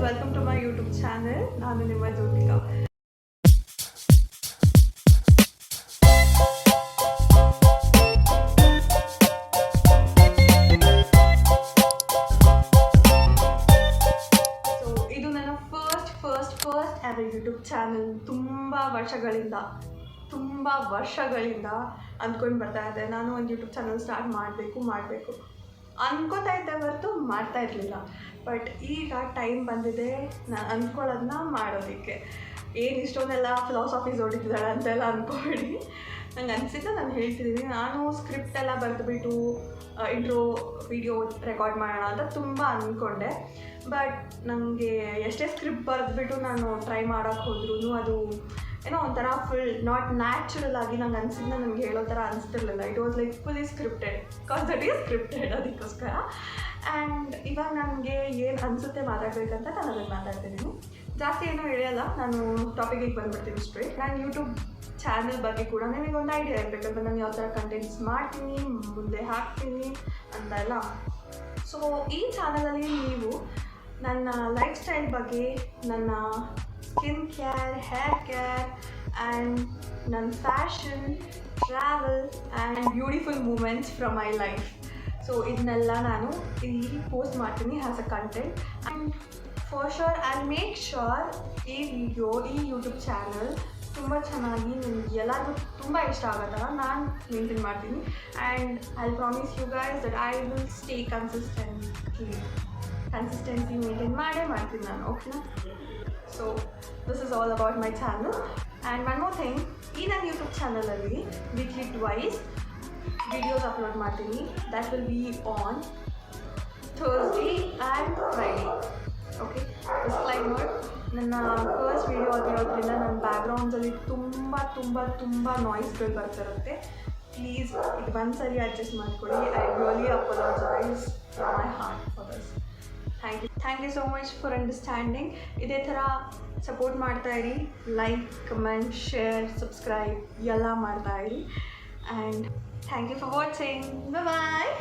Welcome to my YouTube channel. ನಾನು ನಿಮ್ಮ Jyothika. So ಇದು ನನ್ನ ಫಸ್ಟ್ ಎವರ್ ಯೂಟ್ಯೂಬ್ ಚಾನೆಲ್. ತುಂಬ ವರ್ಷಗಳಿಂದ ಅಂದ್ಕೊಂಡು ಬರ್ತಾ ಇದ್ದೆ, ನಾನು ಒಂದು ಯೂಟ್ಯೂಬ್ ಚಾನಲ್ ಸ್ಟಾರ್ಟ್ ಮಾಡಬೇಕು ಅಂದ್ಕೋತಾ ಇದ್ದೆ ಹೊರತು ಮಾಡ್ತಾ ಇರಲಿಲ್ಲ. ಬಟ್ ಈಗ ಟೈಮ್ ಬಂದಿದೆ ನಾನು ಅಂದ್ಕೊಳ್ಳೋದನ್ನ ಮಾಡೋದಕ್ಕೆ. ಏನು ಇಷ್ಟೊಂದೆಲ್ಲ ಫಿಲಾಸಫೀಸ್ ಹೊಡಿತಿದ್ದಾಳೆ ಅಂತೆಲ್ಲ ಅಂದ್ಕೊಬೇಡಿ. ನಂಗೆ ಅನಿಸಿದ್ದು ನಾನು ಹೇಳ್ತಿದ್ದೀನಿ. ನಾನು ಸ್ಕ್ರಿಪ್ಟ್ ಎಲ್ಲ ಬರೆದುಬಿಟ್ಟು ಇಂಟ್ರೋ ವಿಡಿಯೋ ರೆಕಾರ್ಡ್ ಮಾಡೋಣ ಅಂತ ತುಂಬ ಅಂದ್ಕೊಂಡೆ. ಬಟ್ ನನಗೆ ಎಷ್ಟೇ ಸ್ಕ್ರಿಪ್ಟ್ ಬರೆದ್ಬಿಟ್ಟು ನಾನು ಟ್ರೈ ಮಾಡೋಕ್ಕೆ ಹೋದ್ರೂ ಅದು ಏನೋ ಒಂಥರ ಫುಲ್ ನಾಟ್ ನ್ಯಾಚುರಲ್ ಆಗಿ ನಂಗೆ ಅನಿಸಿದ್ನ ನನಗೆ ಹೇಳೋ ಥರ ಅನಿಸ್ತಿರ್ಲಿಲ್ಲ. It was like fully scripted, because that is scripted. ಅದಕ್ಕೋಸ್ಕರ ಆ್ಯಂಡ್ ಇವಾಗ ನನಗೆ ಏನು ಅನಿಸುತ್ತೆ ಮಾತಾಡಬೇಕಂತ ನಾನು ಅದನ್ನು ಮಾತಾಡ್ತಿದ್ದೀನಿ. ಜಾಸ್ತಿ ಏನೂ ಹೇಳಲ್ಲ, ನಾನು ಟಾಪಿಕಿಗೆ ಬಂದುಬಿಡ್ತೀನಿ ಸ್ಟ್ರೇಟ್. ನಾನು ಯೂಟ್ಯೂಬ್ ಚಾನಲ್ ಬಗ್ಗೆ ಕೂಡ ನಿಮಗೆ ಒಂದು ಐಡಿಯಾ ಇರಬೇಕಂತ, ನಾನು ಯಾವ ಥರ ಕಂಟೆಂಟ್ಸ್ ಮಾಡ್ತೀನಿ, ಮುಂದೆ ಹಾಕ್ತೀನಿ ಅಂತ ಎಲ್ಲ. ಸೊ ಈ ಚಾನಲಲ್ಲಿ ನೀವು ನನ್ನ ಲೈಫ್ ಸ್ಟೈಲ್ ಬಗ್ಗೆ, ನನ್ನ skin care, hair care and ನನ್ನ fashion, travel and beautiful moments from my life, so ಇದನ್ನೆಲ್ಲ ನಾನು ಇಲ್ಲಿ ಪೋಸ್ಟ್ ಮಾಡ್ತೀನಿ as a content. And for sure I make sure ಈ ಯೂಟ್ಯೂಬ್ ಚಾನಲ್ ತುಂಬ ಚೆನ್ನಾಗಿ ನಿಮ್ಗೆ ಎಲ್ಲರಿಗೂ ತುಂಬ ಇಷ್ಟ ಆಗೋ ಥರ ನಾನು ಮೇಂಟೈನ್ ಮಾಡ್ತೀನಿ. And I promise you guys that I will stay consistency maintain ಮಾಡ್ತೀನಿ ನಾನು, ಓಕೆನಾ? So this is all about my channel. And one more thing, ಈ ನನ್ನ ಯೂಟ್ಯೂಬ್ ಚಾನಲಲ್ಲಿ ವೀಕ್ಲಿ ಟ್ವೈಸ್ ವಿಡಿಯೋಸ್ ಅಪ್ಲೋಡ್ ಮಾಡ್ತೀನಿ. That will be on Thursday and Friday. Okay, disclaimer, ನನ್ನ first video ಆಗಿರೋದ್ರಿಂದ ನನ್ನ ಬ್ಯಾಕ್ಗ್ರೌಂಡ್ಸಲ್ಲಿ ತುಂಬ ನಾಯ್ಸ್ಗಳು ಬರ್ತಿರುತ್ತೆ. ಪ್ಲೀಸ್ ಇದು ಒಂದು ಸರಿ ಅಡ್ಜಸ್ಟ್ ಮಾಡ್ಕೊಳ್ಳಿ. I really apologise from my heart for this. Thank you so much for understanding. ಇದೇ ಥರ ಸಪೋರ್ಟ್ ಮಾಡ್ತಾಯಿರಿ. ಲೈಕ್, ಕಮೆಂಟ್, ಶೇರ್, ಸಬ್ಸ್ಕ್ರೈಬ್ ಎಲ್ಲ ಮಾಡ್ತಾಯಿರಿ. And thank you for watching. Bye.